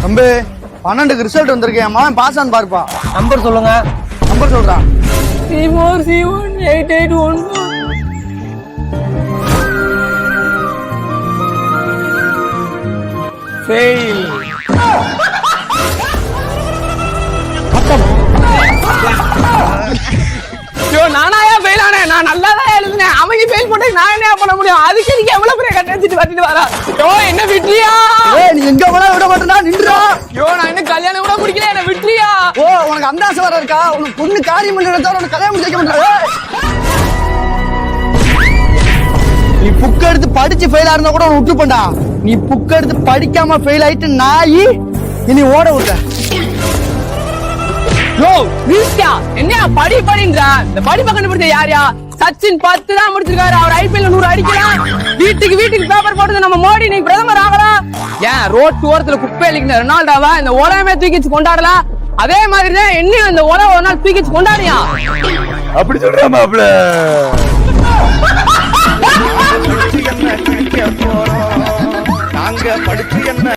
தம்பி 12க்கு ரிசல்ட் வந்திருக்கேன் மாவன் பாஸ் ஆன் பாருப்பா. நம்பர் சொல்லுங்க. நம்பர் சொல்றான். C4C18814. ஃபெயில். ஐயோ நானாயா ஃபெயில் ஆனேன்? நான் நல்லா தான் எழுதுனேன். அவங்க ஃபெயில் போட்டு நான் என்ன பண்ண முடியும்? அதுக்கு நீங்க எவ்வளவு பெரிய கட்ட வச்சுட்டு வந்துட்டு வரா? ஐயோ என்ன விட்றியா? ஏய் நீ எங்க போனா விட மாட்டேனா நின்றா. ஐயோ நான் என்ன கல்யாணம் கூட முடிக்கல, என்ன விட்றியா? ஓ உனக்கு அந்த ஆசை வர இருக்கா? உனக்கு பொண்ணு காரியம் பண்றத உனக்கு கல்யாணம் முடிக்க மாட்டேற. நீ புக் எடுத்து படிச்சு ஃபெயில் ஆறத கூட உனக்கு விட்டுப்படா. நீ புக் எடுத்து படிக்காம ஃபெயில் ஆயிட்டு நாயி இனி ஓட விடுற. யோ வீஸ்கா என்ன படி படின்றா? இந்த படிப்பை கண்டுபிடிச்ச யாரையா? சச்சின் 10 தான் முடிச்சிருக்காரு. அவர் ஐபிஎல் 100 அடிக்கலாம். வீட்டுக்கு பேப்பர் போட்டு நம்ம மோடி நீ பிரதமர் ஆகலாம். ஏன் ரோட் ஓரத்துல குப்பை அள்ளிக்கிற ரொனால்டோவா இந்த உலகமே தூக்கிச்சு கொண்டாடலாம். அதே மாதிரிதான் என்ன இந்த உலகம் ஒரு நாள் தூக்கிச்சு கொண்டாடியா? அப்படி சொல்ற மாப்ள. நாங்க படிச்சு